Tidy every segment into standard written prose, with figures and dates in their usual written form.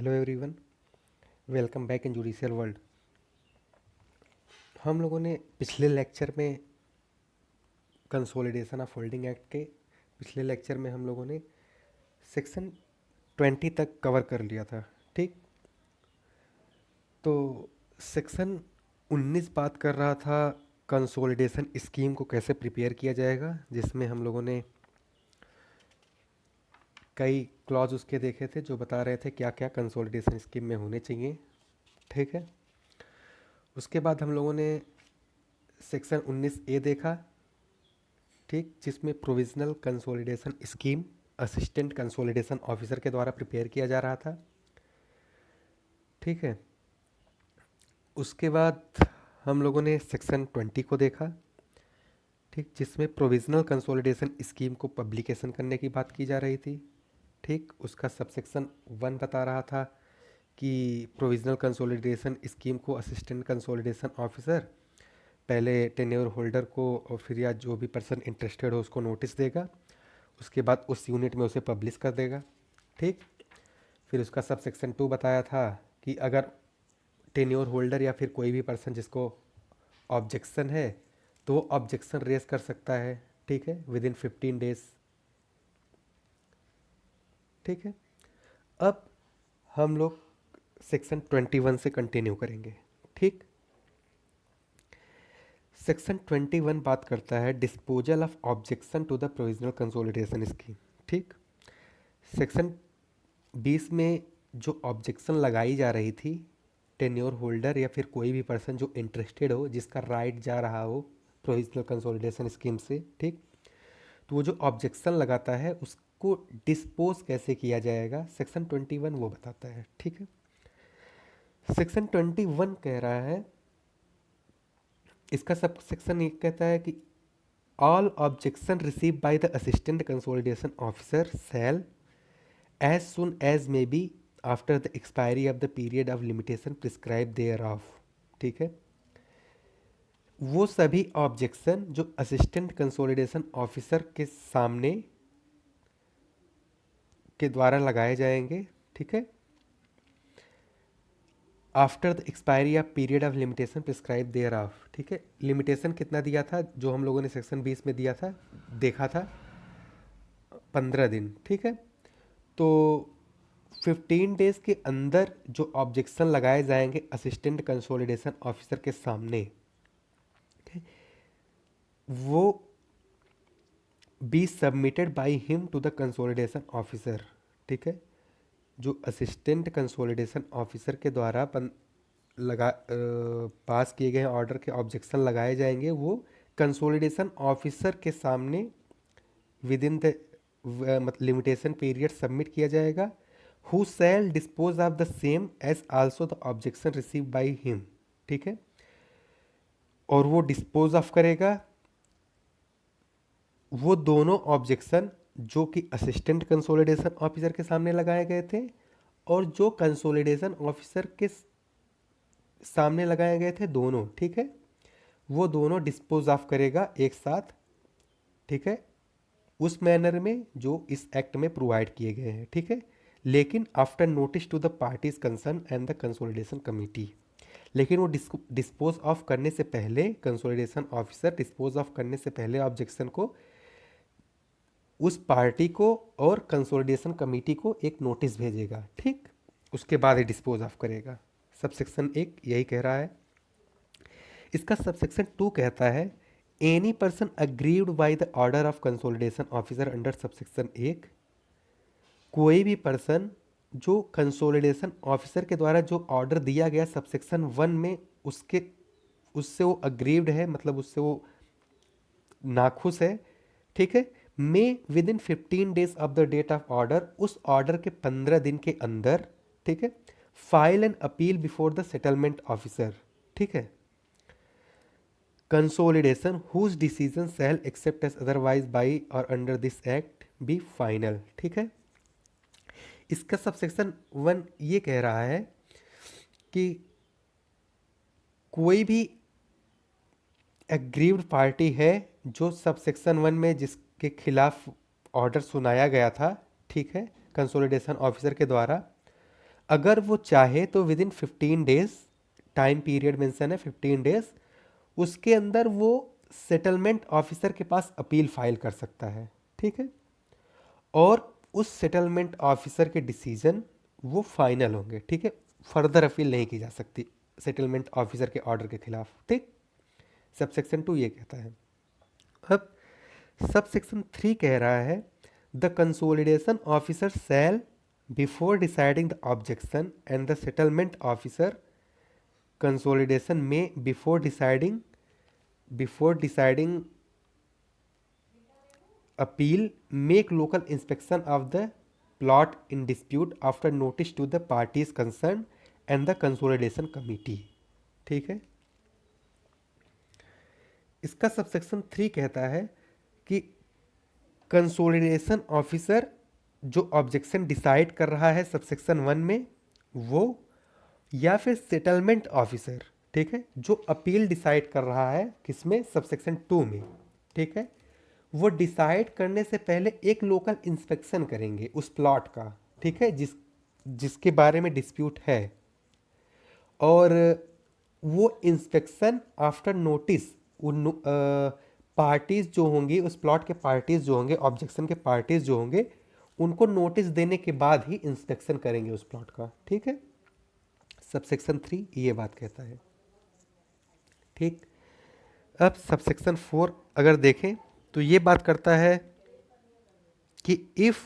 Hello everyone, welcome back in judicial world. हम लोगों ने पिछले लेक्चर में कंसोलिडेशन ऑफ होल्डिंग एक्ट के पिछले लेक्चर में हम लोगों ने सेक्शन 20 तक कवर कर लिया था। ठीक, तो सेक्शन 19 बात कर रहा था कंसोलिडेशन स्कीम को कैसे प्रिपेयर किया जाएगा, जिसमें हम लोगों ने कई क्लॉज उसके देखे थे जो बता रहे थे क्या क्या कंसोलिडेशन स्कीम में होने चाहिए। ठीक है, उसके बाद हम लोगों ने सेक्शन 19A देखा। ठीक, जिसमें provisional consolidation scheme assistant consolidation officer के द्वारा प्रिपेयर किया जा रहा था। ठीक है, उसके बाद हम लोगों ने सेक्शन 20 को देखा। ठीक, जिसमें प्रोविजनल कंसोलिडेशन स्कीम को पब्लिकेशन करने की बात की जा रही थी। ठीक, उसका सबसेक्शन 1 बता रहा था कि प्रोविजनल कंसोलिडेशन स्कीम को असिस्टेंट कंसोलिडेशन ऑफिसर पहले टेन्योर होल्डर को और फिर या जो भी पर्सन इंटरेस्टेड हो उसको नोटिस देगा, उसके बाद उस यूनिट में उसे पब्लिश कर देगा। ठीक, फिर उसका सब सेक्शन 2 बताया था कि अगर टेन्योर होल्डर या फिर कोई भी पर्सन जिसको ऑब्जेक्शन है तो वो ऑब्जेक्शन रेज कर सकता है। ठीक है, विद इन 15 डेज। ठीक है, अब हम लोग सेक्शन 21 से कंटिन्यू करेंगे। ठीक, सेक्शन 21 बात करता है disposal of objection to the provisional consolidation scheme. ठीक, सेक्शन 20 में जो ऑब्जेक्शन लगाई जा रही थी टेन्योर होल्डर या फिर कोई भी पर्सन जो इंटरेस्टेड हो, जिसका राइट जा रहा हो प्रोविजनल कंसोलिडेशन स्कीम से, ठीक, तो वो जो ऑब्जेक्शन लगाता है उसको डिस्पोज कैसे किया जाएगा, सेक्शन 21 वो बताता है। ठीक है, सेक्शन 21 कह रहा है, इसका सब सेक्शन ये कहता है कि all objection receive by the assistant consolidation officer shall as soon as may be after the expiry of the period of limitation prescribe thereof. ठीक है, वो सभी ऑब्जेक्शन जो असिस्टेंट कंसोलिडेशन ऑफिसर के सामने के द्वारा लगाए जाएंगे। ठीक है, after the expiry of period of limitation prescribe thereof. ठीक है, लिमिटेशन कितना दिया था जो हम लोगों ने सेक्शन 20 में दिया था, देखा था 15 दिन। ठीक है, तो 15 डेज के अंदर जो ऑब्जेक्शन लगाए जाएंगे असिस्टेंट कंसोलिडेशन ऑफिसर के सामने, वो be submitted by him to the consolidation officer. ठीक है, जो असिस्टेंट कंसोलिडेशन ऑफिसर के द्वारा पास किए गए ऑर्डर के ऑब्जेक्शन लगाए जाएंगे, वो कंसोलिडेशन ऑफिसर के सामने within the limitation period submit किया जाएगा। Who shall dispose of the same as also the objection receive by him. ठीक है, और वो डिस्पोज ऑफ करेगा वो दोनों ऑब्जेक्शन जो कि असिस्टेंट कंसोलिडेशन ऑफिसर के सामने लगाए गए थे और जो कंसोलिडेशन ऑफिसर के सामने लगाए गए थे दोनों। ठीक है, वो दोनों डिस्पोज ऑफ करेगा एक साथ। ठीक है, उस मैनर में जो इस एक्ट में प्रोवाइड किए गए हैं। ठीक है, लेकिन after notice to the parties concern and the consolidation committee. लेकिन वो डिस्पोज ऑफ करने से पहले, कंसोलिडेशन ऑफिसर डिस्पोज ऑफ करने से पहले ऑब्जेक्शन को उस पार्टी को और कंसोलिडेशन कमेटी को एक नोटिस भेजेगा। ठीक, उसके बाद ही डिस्पोज ऑफ करेगा। सबसेक्शन 1 यही कह रहा है। इसका सबसेक्शन 2 कहता है any person aggrieved by the order of consolidation officer under subsection 1, कोई भी पर्सन जो कंसोलिडेशन ऑफिसर के द्वारा जो ऑर्डर दिया गया सबसेक्शन 1 में उससे वो अग्रीव्ड है, मतलब उससे वो नाखुश है। ठीक है, may with in 15 days of the date of order, उस ऑर्डर के 15 दिन के अंदर, ठीक है, file an appeal before the settlement officer. ठीक है, consolidation whose decision shall except as otherwise by or under this act be final. ठीक है, इसका सबसेक्शन 1 ये कह रहा है कि कोई भी एग्रीव्ड पार्टी है जो सबसेक्शन 1 में जिसके खिलाफ ऑर्डर सुनाया गया था, ठीक है, कंसोलिडेशन ऑफिसर के द्वारा, अगर वो चाहे तो with in 15 days, time period mention है 15 डेज, उसके अंदर वो सेटलमेंट ऑफिसर के पास अपील फाइल कर सकता है। ठीक है, और उस सेटलमेंट ऑफिसर के डिसीजन वो फाइनल होंगे। ठीक है, फर्दर अपील नहीं की जा सकती सेटलमेंट ऑफिसर के ऑर्डर के खिलाफ। ठीक, सब सेक्शन 2 ये कहता है। अब सब सेक्शन 3 कह रहा है the consolidation officer shall before deciding the objection and the settlement officer consolidation may before deciding appeal make local inspection of the plot in dispute after notice to the parties concerned and the consolidation committee। ठीक है, इसका subsection 3 कहता है कि consolidation officer जो objection decide कर रहा है सबसेक्शन 1 में वो, या फिर सेटलमेंट ऑफिसर, ठीक है, जो अपील डिसाइड कर रहा है किसमें, सबसेक्शन 2 में। ठीक है, वो डिसाइड करने से पहले एक लोकल इंस्पेक्शन करेंगे उस प्लॉट का। ठीक है, जिसके बारे में डिस्प्यूट है, और वो इंस्पेक्शन आफ्टर नोटिस उन पार्टीज जो होंगी, उस प्लॉट के पार्टीज जो होंगे, ऑब्जेक्शन के पार्टीज जो होंगे, उनको नोटिस देने के बाद ही इंस्पेक्शन करेंगे उस प्लॉट का। ठीक है, सबसेक्शन 3 ये बात कहता है। ठीक, अब सबसेक्शन 4 अगर देखें तो ये बात करता है कि if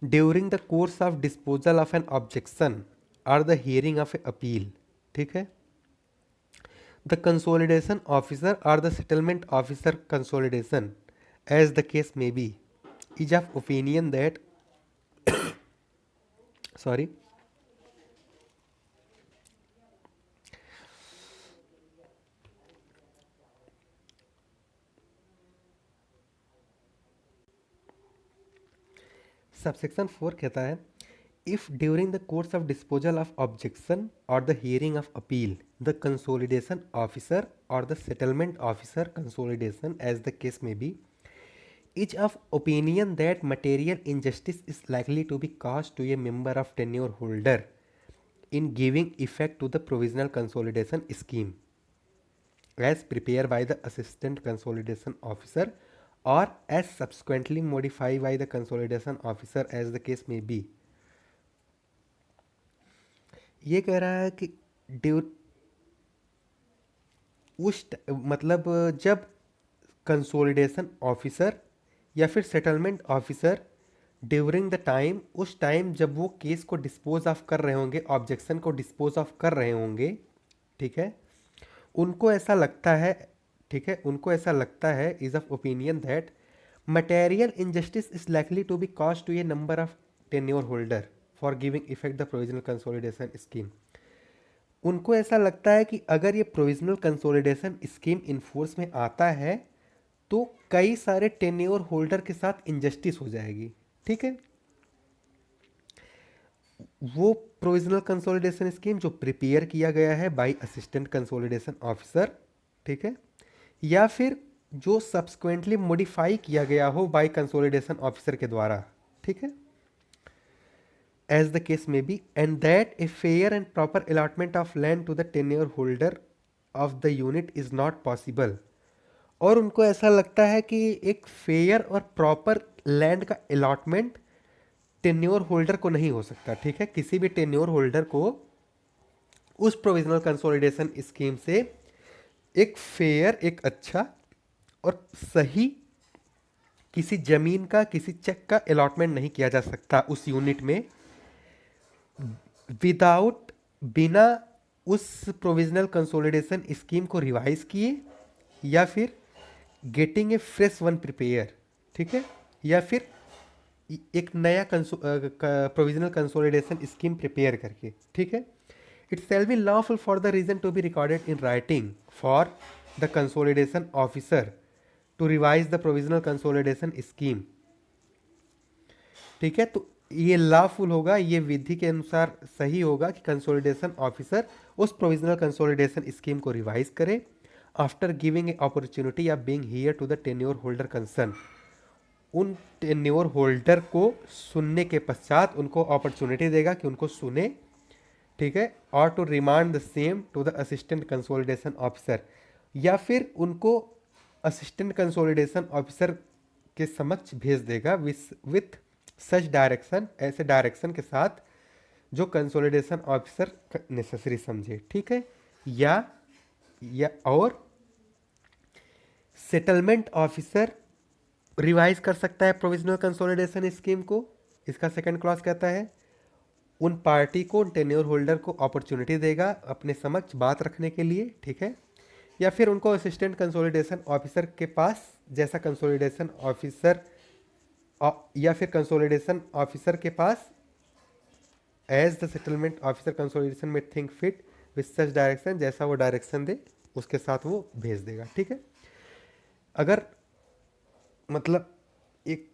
during the course of disposal of an objection or the hearing of a appeal, ठीक है, the consolidation officer or the settlement officer consolidation as the case may be is of opinion that sorry subsection 4 कहता है if during the course of disposal of objection or the hearing of appeal the consolidation officer or the settlement officer consolidation as the case may be is of opinion that material injustice is likely to be caused to a member of tenure holder in giving effect to the provisional consolidation scheme as prepared by the assistant consolidation officer or as subsequently modified by the consolidation officer as the case may be। ये कह रहा है कि due मतलब जब consolidation officer या फिर settlement officer during the time, उस टाइम जब वो केस को डिस्पोज ऑफ कर रहे होंगे, ऑब्जेक्शन को डिस्पोज ऑफ कर रहे होंगे, ठीक है, उनको ऐसा लगता है, ठीक है, उनको ऐसा लगता है is of opinion that material injustice is likely to be cause to a number of tenure holder for giving effect the provisional consolidation scheme. उनको ऐसा लगता है कि अगर ये प्रोविजनल कंसोलिडेशन स्कीम इन्फोर्स में आता है तो कई सारे टेन्योर होल्डर के साथ इनजस्टिस हो जाएगी। ठीक है, वो प्रोविजनल कंसोलिडेशन स्कीम जो प्रिपेयर किया गया है बाय असिस्टेंट कंसोलिडेशन ऑफिसर, ठीक है, या फिर जो सब्सक्वेंटली मॉडिफाई किया गया हो बाय कंसोलिडेशन ऑफिसर के द्वारा। ठीक है, as the case may be, and that a fair and proper allotment of land to the tenure holder of the unit is not possible। और उनको ऐसा लगता है कि एक फेयर और प्रॉपर लैंड का अलॉटमेंट टेन्योर होल्डर को नहीं हो सकता। ठीक है, किसी भी टेन्योर होल्डर को उस प्रोविजनल कंसोलिडेशन स्कीम से एक फेयर, एक अच्छा और सही किसी जमीन का, किसी चेक का अलॉटमेंट नहीं किया जा सकता उस यूनिट में विदाउट, बिना उस प्रोविजनल कंसोलिडेशन स्कीम को रिवाइज किए या फिर getting a fresh one prepare. ठीक है, या फिर एक नया प्रोविजनल कंसोलिडेशन स्कीम प्रिपेयर करके। ठीक है, it shall be lawful for the reason to be recorded in writing for the consolidation officer to revise the provisional consolidation scheme. ठीक है, तो ये लॉफुल होगा, ये विधि के अनुसार सही होगा कि कंसोलिडेशन ऑफिसर उस प्रोविजनल कंसोलिडेशन स्कीम को रिवाइज करे after giving a opportunity of being hear to the tenure holder concern. उन टेन्योर होल्डर को सुनने के पश्चात उनको अपॉर्चुनिटी देगा कि उनको सुने, ठीक है, और to remand the same to the assistant consolidation officer, या फिर उनको असिस्टेंट कंसोलिडेशन ऑफिसर के समक्ष भेज देगा विथ सच डायरेक्शन, ऐसे डायरेक्शन के साथ जो कंसोलिडेशन ऑफिसर नेसेसरी समझे, ठीक है। या और सेटलमेंट ऑफिसर रिवाइज कर सकता है प्रोविजनल कंसोलिडेशन स्कीम को। इसका सेकंड क्लॉज कहता है उन पार्टी को, उन टेन्योर होल्डर को अपॉर्चुनिटी देगा अपने समक्ष बात रखने के लिए, ठीक है। या फिर उनको असिस्टेंट कंसोलिडेशन ऑफिसर के पास, जैसा कंसोलिडेशन ऑफिसर या फिर कंसोलिडेशन ऑफिसर के पास as the settlement officer consolidation may think fit with such direction, जैसा वो डायरेक्शन दे उसके साथ वो भेज देगा, ठीक है। अगर मतलब एक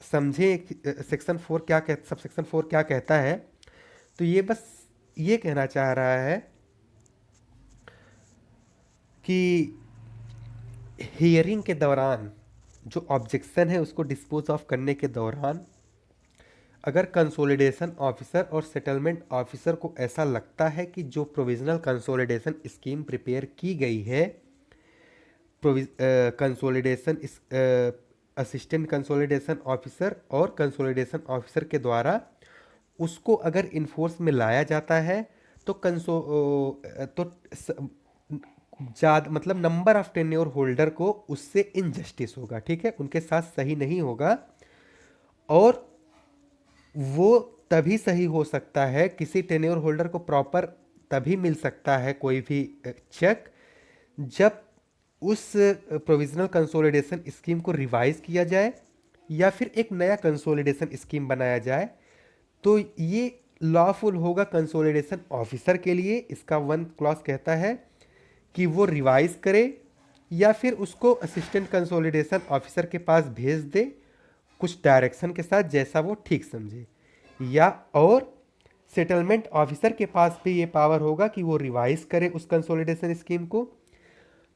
समझे सेक्शन 4 क्या कह सब सेक्शन 4 क्या कहता है, तो ये बस ये कहना चाह रहा है कि हियरिंग के दौरान जो ऑब्जेक्शन है उसको डिस्पोज ऑफ करने के दौरान अगर कंसोलिडेशन ऑफिसर और सेटलमेंट ऑफिसर को ऐसा लगता है कि जो प्रोविजनल कंसोलिडेशन स्कीम प्रिपेयर की गई है कंसोलिडेशन असिस्टेंट कंसोलिडेशन ऑफिसर और कंसोलिडेशन ऑफिसर के द्वारा उसको अगर इन्फोर्स में लाया जाता है तो ज़्यादा मतलब नंबर ऑफ टेन्योर होल्डर को उससे इनजस्टिस होगा, ठीक है, उनके साथ सही नहीं होगा। और वो तभी सही हो सकता है, किसी टेन्योर होल्डर को प्रॉपर तभी मिल सकता है कोई भी चेक जब उस प्रोविजनल कंसोलिडेशन स्कीम को रिवाइज किया जाए या फिर एक नया कंसोलिडेशन स्कीम बनाया जाए। तो ये लॉफुल होगा कंसोलिडेशन ऑफिसर के लिए। इसका 1 क्लॉज कहता है कि वो रिवाइज करे या फिर उसको असिस्टेंट कंसोलिडेशन ऑफिसर के पास भेज दे कुछ डायरेक्शन के साथ, जैसा वो ठीक समझे। या और सेटलमेंट ऑफिसर के पास भी ये पावर होगा कि वो रिवाइज करे उस कंसोलिडेशन स्कीम को,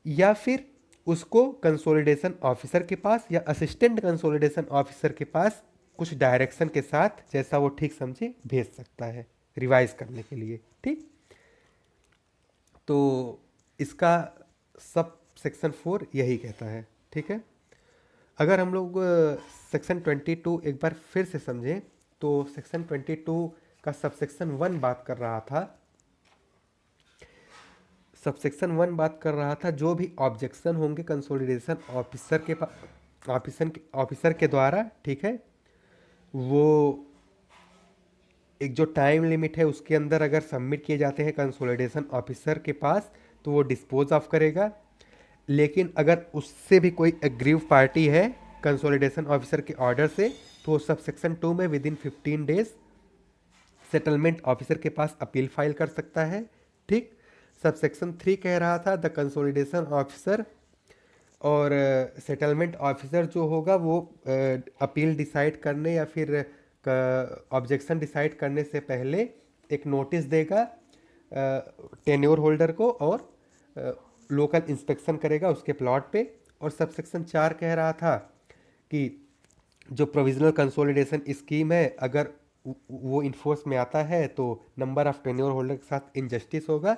या फिर उसको कंसोलिडेशन ऑफिसर के पास या असिस्टेंट कंसोलिडेशन ऑफिसर के पास कुछ डायरेक्शन के साथ, जैसा वो ठीक समझे, भेज सकता है रिवाइज करने के लिए, ठीक। तो इसका सब सेक्शन 4 यही कहता है, ठीक है। अगर हम लोग सेक्शन 22 एक बार फिर से समझें तो सेक्शन 22 का सबसेक्शन 1 बात कर रहा था, सबसेक्शन 1 बात कर रहा था जो भी ऑब्जेक्शन होंगे कंसोलिडेशन ऑफिसर के द्वारा, ठीक है, वो एक जो टाइम लिमिट है उसके अंदर अगर सबमिट किए जाते हैं कंसोलिडेशन ऑफिसर के पास तो वो डिस्पोज ऑफ करेगा। लेकिन अगर उससे भी कोई एग्रीव पार्टी है कंसोलिडेशन ऑफिसर के ऑर्डर से तो वो सब सेक्शन 2 में with in 15 days settlement officer के पास अपील फाइल कर सकता है, ठीक। सब सेक्शन 3 कह रहा था द कंसोलिडेशन ऑफिसर और सेटलमेंट ऑफिसर जो होगा वो अपील डिसाइड करने या फिर ऑब्जेक्शन डिसाइड करने से पहले एक नोटिस देगा टेन्योर होल्डर को और लोकल इंस्पेक्शन करेगा उसके प्लॉट पे। और सब सेक्शन 4 कह रहा था कि जो प्रोविजनल कंसोलिडेशन स्कीम है अगर वो इन्फोर्स में आता है तो नंबर ऑफ टेन्योर होल्डर के साथ इनजस्टिस होगा,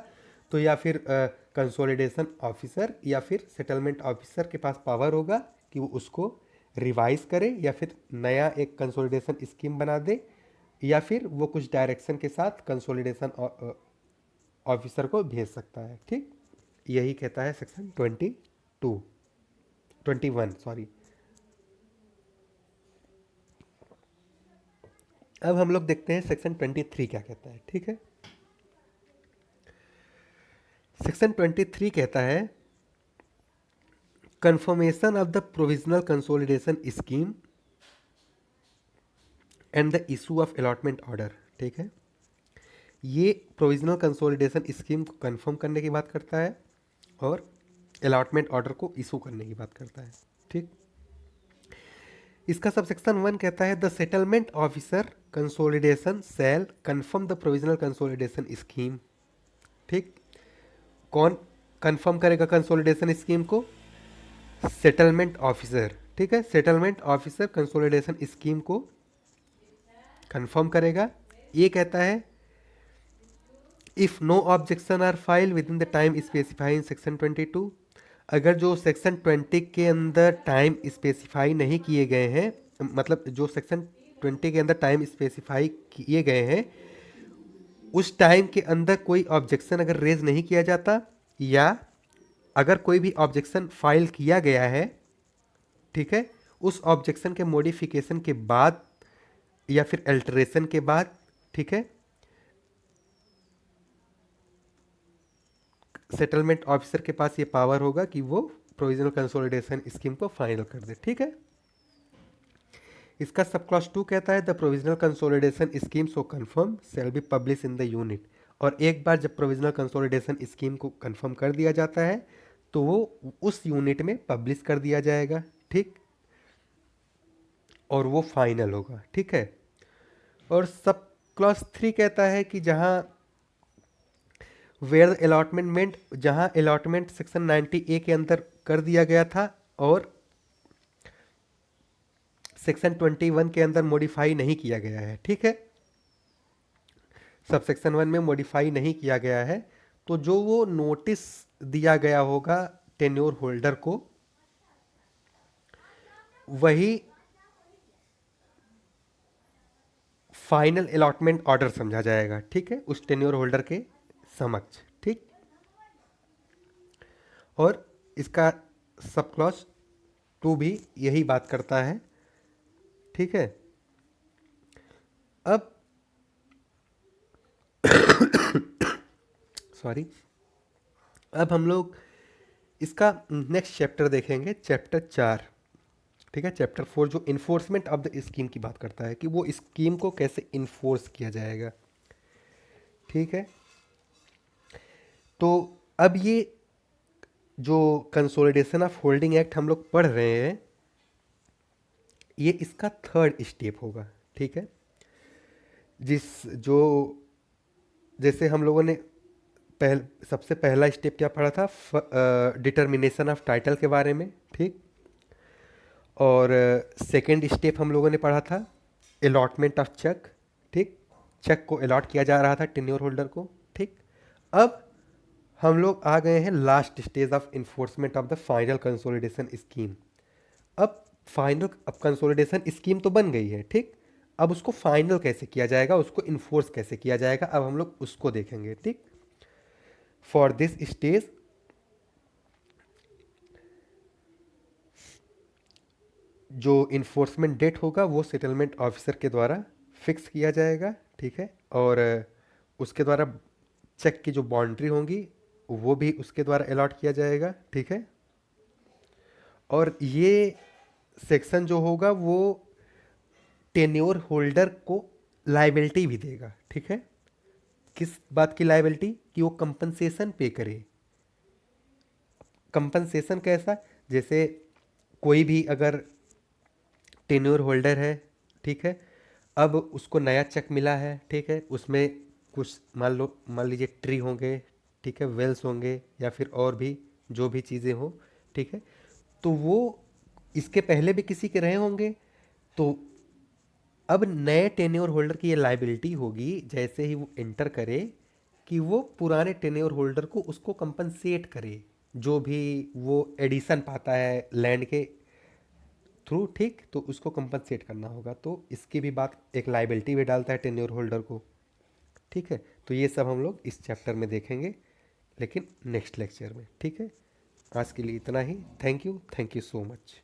तो या फिर कंसोलिडेशन ऑफिसर या फिर सेटलमेंट ऑफिसर के पास पावर होगा कि वो उसको रिवाइज करे या फिर नया एक कंसोलिडेशन स्कीम बना दे, या फिर वो कुछ डायरेक्शन के साथ कंसोलिडेशन ऑफिसर को भेज सकता है, ठीक। यही कहता है सेक्शन 21 सॉरी। अब हम लोग देखते हैं सेक्शन 23 क्या कहता है, ठीक है। सेक्शन 23 कहता है confirmation of the provisional consolidation scheme and the issue of allotment order, ठीक है। ये प्रोविजनल कंसोलिडेशन स्कीम को कंफर्म करने की बात करता है और अलॉटमेंट ऑर्डर को इशू करने की बात करता है, ठीक। इसका सब सेक्शन 1 कहता है the settlement officer consolidation shall confirm the provisional consolidation scheme, ठीक। कौन कंफर्म करेगा कंसोलिडेशन स्कीम को? सेटलमेंट ऑफिसर, ठीक है। सेटलमेंट ऑफिसर कंसोलिडेशन स्कीम को कंफर्म करेगा। ये कहता है if no objection are file within the time specify in section 22, अगर जो सेक्शन 20 के अंदर टाइम स्पेसिफाई नहीं किए गए हैं, मतलब जो सेक्शन 20 के अंदर टाइम स्पेसिफाई किए गए हैं उस टाइम के अंदर कोई ऑब्जेक्शन अगर रेज नहीं किया जाता, या अगर कोई भी ऑब्जेक्शन फाइल किया गया है, ठीक है, उस ऑब्जेक्शन के मॉडिफिकेशन के बाद या फिर अल्टरेशन के बाद, ठीक है, सेटलमेंट ऑफिसर के पास ये पावर होगा कि वो प्रोविजनल कंसोलिडेशन स्कीम को फाइनल कर दे। ठीक है। इसका सब क्लॉज 2 कहता है the provisional consolidation scheme so confirm shall be publish in the unit, और एक बार जब प्रोविजनल कंसोलिडेशन स्कीम को कंफर्म कर दिया जाता है तो वो उस यूनिट में पब्लिश कर दिया जाएगा। ठीक, और वो फाइनल होगा। ठीक है। और सब क्लॉज 3 कहता है कि जहां वेयर अलॉटमेंट मेंट, जहां अलॉटमेंट सेक्शन 90A के अंदर कर दिया गया था और सेक्शन 21 के अंदर मॉडिफाई नहीं किया गया है, ठीक है, सब सेक्शन 1 में मॉडिफाई नहीं किया गया है, तो जो वो नोटिस दिया गया होगा टेन्योर होल्डर को, वही फाइनल अलॉटमेंट ऑर्डर समझा जाएगा। ठीक है, उस टेन्योर होल्डर के समक्ष। ठीक, और इसका सब क्लॉज 2 भी यही बात करता है। ठीक है। अब सॉरी, अब हम लोग इसका नेक्स्ट चैप्टर देखेंगे, चैप्टर 4। ठीक है, चैप्टर 4 जो इन्फोर्समेंट ऑफ द स्कीम की बात करता है कि वो स्कीम को कैसे इन्फोर्स किया जाएगा। ठीक है। तो अब ये जो कंसोलिडेशन ऑफ होल्डिंग एक्ट हम लोग पढ़ रहे हैं, ये इसका थर्ड स्टेप होगा। ठीक है। जो जैसे हम लोगों ने सबसे पहला स्टेप क्या पढ़ा था, डिटर्मिनेशन ऑफ टाइटल के बारे में। ठीक, और सेकंड स्टेप हम लोगों ने पढ़ा था अलॉटमेंट ऑफ चेक। ठीक, चेक को अलॉट किया जा रहा था टेन्योर होल्डर को। ठीक, अब हम लोग आ गए हैं last stage of enforcement of the final consolidation scheme. अब कंसोलिडेशन स्कीम तो बन गई है। ठीक, अब उसको फाइनल कैसे किया जाएगा, उसको इन्फोर्स कैसे किया जाएगा, अब हम लोग उसको देखेंगे। ठीक, फॉर दिस स्टेज जो इन्फोर्समेंट डेट होगा वो सेटलमेंट ऑफिसर के द्वारा फिक्स किया जाएगा। ठीक है, और उसके द्वारा चेक की जो बाउंड्री होंगी वो भी उसके द्वारा अलॉट किया जाएगा। ठीक है, और ये सेक्शन जो होगा वो टेन्योर होल्डर को लाइबिलिटी भी देगा। ठीक है, किस बात की लाइबिलिटी, कि वो कंपनसेशन पे करे। कंपनसेशन कैसा, जैसे कोई भी अगर टेन्योर होल्डर है, ठीक है, अब उसको नया चेक मिला है, ठीक है, उसमें कुछ मान लीजिए ट्री होंगे, ठीक है, वेल्स होंगे, या फिर और भी जो भी चीज़ें हो, ठीक है, तो वो इसके पहले भी किसी के रहे होंगे, तो अब नए टेन्योर होल्डर की ये लाइबिलिटी होगी जैसे ही वो एंटर करे कि वो पुराने टेन्योर होल्डर को उसको कंपनसेट करे जो भी वो एडिशन पाता है लैंड के थ्रू। ठीक, तो उसको कंपनसेट करना होगा, तो इसकी भी बात एक लाइबिलिटी भी डालता है टेन्योर होल्डर को। ठीक है, तो ये सब हम लोग इस चैप्टर में देखेंगे, लेकिन नेक्स्ट लेक्चर में। ठीक है, आज के लिए इतना ही। Thank you so much.